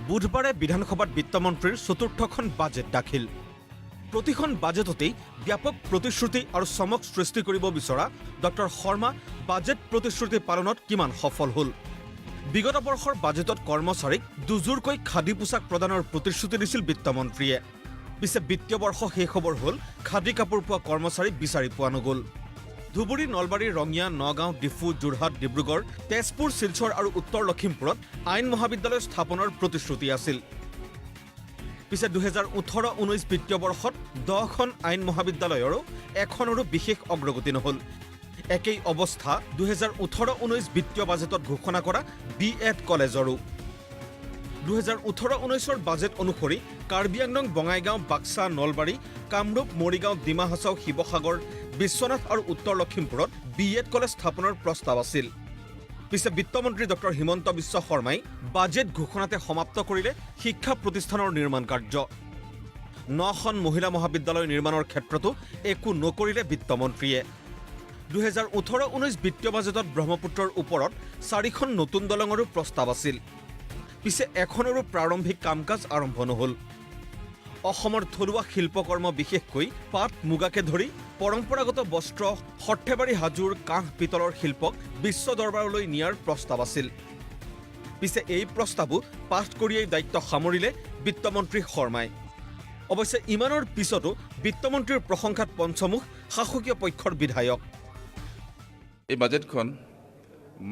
বুধবাৰে বিধানসভাত বিত্তমন্ত্ৰীৰ চতুৰ্থখন বাজেট দাখিল। প্ৰতিখন বাজেটতেই ব্যাপক প্ৰতিশ্ৰুতি আৰু চমক সৃষ্টি কৰিব বিচৰা ডক্টৰ শৰ্মা বাজেট প্ৰতিশ্ৰুতি পালনত কিমান সফল হ'ল। বিগত বৰ্ষৰ বাজেটত কৰ্মচাৰীক দুজোৰকৈ খাদী পোছাক প্ৰদানৰ প্ৰতিশ্ৰুতি দিছিল বিত্তমন্ত্ৰীয়ে। পিছে বিত্তীয় বৰ্ষ শেষ হ'বৰ হ'ল খাদী কাপোৰ পোৱা কৰ্মচাৰী বিচাৰি পোৱা নগ'ল। ধুবুৰী, নলবাৰী, ৰঙিয়া, নগাঁও, ডিফু, যোৰহাট, ডিব্ৰুগড়, তেজপুৰ, শিলচৰ আৰু উত্তৰ লখিমপুৰত আইন মহাবিদ্যালয় স্থাপনৰ প্ৰতিশ্ৰুতি আছিল। পিছে 2018-19 বিত্তীয় বৰ্ষত 10খন আইন মহাবিদ্যালয়ৰো এখনৰো বিশেষ অগ্ৰগতি নহ'ল। একেই অৱস্থা 2018-19 বিত্তীয় বাজেটত ঘোষণা কৰা BEd কলেজৰো। 2018-19 বাজেট অনুসৰি কাৰ্বি আংলং, বঙাইগাঁও, বাক্সা, নলবাৰী, কামৰূপ, মৰিগাঁও, ডিমা হাছাও, শিৱসাগৰ, বিশ্বনাথ আৰু উত্তৰ লখিমপুৰত BEd কলেজ স্থাপনৰ প্ৰস্তাৱ আছিল। পিছে বিত্তমন্ত্ৰী ডক্টৰ হিমন্ত বিশ্ব শৰ্মাই বাজেট ঘোষণাতে সমাপ্ত কৰিলে শিক্ষা প্ৰতিষ্ঠানৰ নিৰ্মাণ কাৰ্য। 9খন মহিলা মহাবিদ্যালয় নিৰ্মাণৰ ক্ষেত্ৰতো একো নকৰিলে বিত্তমন্ত্ৰীয়ে। 2018-19 বিত্তীয় বাজেটত ব্ৰহ্মপুত্ৰৰ ওপৰত 4খন নতুন দলঙৰো প্ৰস্তাৱ আছিল। পিছে এখনৰো প্ৰাৰম্ভিক কাম কাজ আৰম্ভ নহ'ল। অসমৰ থলুৱা শিল্পকৰ্ম, বিশেষকৈ পাট, মুগাকে ধৰি পৰম্পৰাগত বস্ত্ৰ, সৰ্থেবাৰী, হাজোৰ কাঁহ পিতলৰ শিল্পক বিশ্ব দৰবাৰলৈ নিয়াৰ প্ৰস্তাৱ আছিল। পিছে এই প্ৰস্তাৱো পাছ কৰিয়েই দায়িত্ব সামৰিলে বিত্তমন্ত্ৰী শৰ্মাই। অৱশ্যে ইমানৰ পিছতো বিত্তমন্ত্ৰীৰ প্ৰশংসাত পঞ্চমুখ শাসকীয় পক্ষৰ বিধায়ক। এই বাজেটখন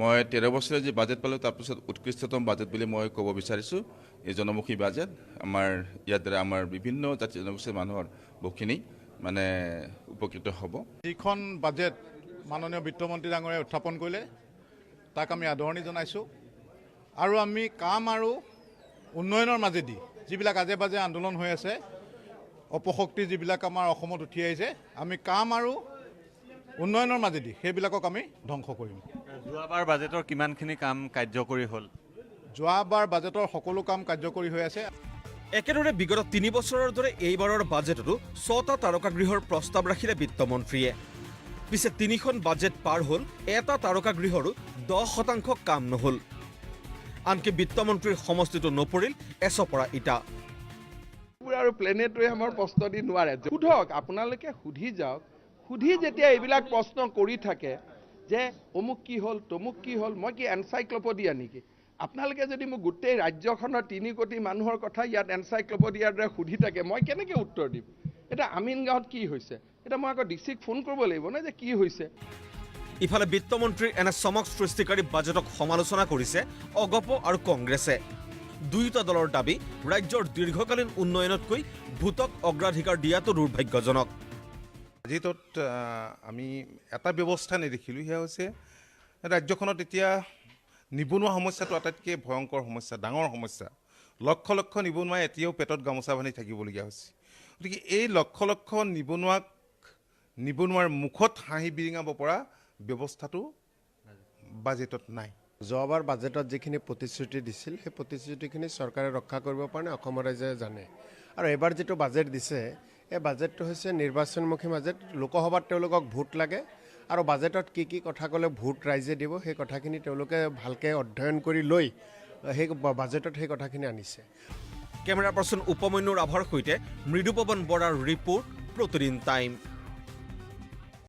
মই 13 বছৰীয়া যি বাজেট পালোঁ তাৰপিছত উৎকৃষ্টতম বাজেট বুলি মই ক'ব বিচাৰিছোঁ। এই জনমুখী বাজেট আমাৰ ইয়াৰ দ্বাৰা আমাৰ বিভিন্ন জাতি জনগোষ্ঠীৰ মানুহৰ বহুখিনি মানে উপকৃত হ'ব। যিখন বাজেট মাননীয় বিত্তমন্ত্ৰী ডাঙৰীয়াই উত্থাপন কৰিলে তাক আমি আদৰণি জনাইছোঁ। আৰু আমি কাম আৰু উন্নয়নৰ মাজেদি যিবিলাক আজে বাজে আন্দোলন হৈ আছে, অপশক্তি যিবিলাক আমাৰ অসমত উঠি আহিছে, আমি কাম আৰু উন্নয়নৰ মাজেদি সেইবিলাকক আমি ধ্বংস কৰিম। যোৱাবাৰ বাজেটৰ কিমানখিনি কাম কাৰ্যকৰী হ'ল? যোৱাবাৰ বাজেটৰ সকলো কাম কাৰ্যকৰী হৈ আছে। একেদৰে বিগত 3 বছৰৰ দৰে এইবাৰৰ বাজেটতো 6টা তাৰকাগৃহৰ প্ৰস্তাৱ ৰাখিলে বিত্তমন্ত্ৰীয়ে। পিছে 3খন বাজেট পাৰ হ'ল, এটা তাৰকাগৃহৰো 10% কাম নহ'ল। আনকি বিত্তমন্ত্ৰীৰ সমষ্টিটো নপৰিল এচপৰা ইটা। আৰু প্লেনেটোৱে আমাৰ প্ৰশ্ন দি নোৱাৰে। সোধক, আপোনালোকে সুধি যাওক। সুধি যেতিয়া এইবিলাক প্ৰশ্ন কৰি থাকে যে অমুক কি হ'ল, তমুক কি হ'ল, মই কি এনচাইক্লপিডিয়া নেকি? আপোনালোকে যদি মোক গোটেই ৰাজ্যখনৰ 3 কোটি মানুহৰ কথা ইয়াত এনচাইক্লপিডিয়াৰ দৰে সুধি থাকে, মই কেনেকৈ উত্তৰ দিম? এতিয়া আমিনগাঁৱত কি হৈছে, এতিয়া মই আকৌ ডিচিক ফোন কৰিব লাগিব নহয় যে কি হৈছে। ইফালে বিত্তমন্ত্ৰীৰ এনে চমক সৃষ্টিকাৰী বাজেটক সমালোচনা কৰিছে অগপ আৰু কংগ্ৰেছে। দুয়োটা দলৰ দাবী, ৰাজ্যৰ দীৰ্ঘকালীন উন্নয়নতকৈ ভোটক অগ্ৰাধিকাৰ দিয়াটো দুৰ্ভাগ্যজনক। বাজেটত আমি এটা ব্যৱস্থা নেদেখিলোঁ, সেয়া হৈছে ৰাজ্যখনত এতিয়া নিবনুৱা সমস্যাটো আটাইতকৈ ভয়ংকৰ সমস্যা, ডাঙৰ সমস্যা। লক্ষ লক্ষ নিবনুৱাই এতিয়াও পেটত গামোচা বান্ধি থাকিবলগীয়া হৈছে। গতিকে এই লক্ষ লক্ষ নিবনুৱাৰ মুখত হাঁহি বিৰিঙাব পৰা ব্যৱস্থাটো বাজেটত নাই। যোৱাবাৰ বাজেটত যিখিনি প্ৰতিশ্ৰুতি দিছিল, সেই প্ৰতিশ্ৰুতিখিনি চৰকাৰে ৰক্ষা কৰিব পৰা নাই, অসমৰ ৰাইজে জানে। আৰু এইবাৰ যিটো বাজেট দিছে, এই বাজেটটো হৈছে নিৰ্বাচনমুখী বাজেট। লোকসভাত তেওঁলোকক ভোট লাগে আৰু বাজেটত কি কি কথা ক'লে ভোট ৰাইজে দিব, সেই কথাখিনি তেওঁলোকে ভালকৈ অধ্যয়ন কৰি লৈ সেই বাজেটত সেই কথাখিনি আনিছে। কেমেৰা পাৰ্চন উপমন্যু ৰাভাৰ সৈতে মৃদুপৱন বৰাৰ ৰিপৰ্ট, প্ৰতিদিন টাইম।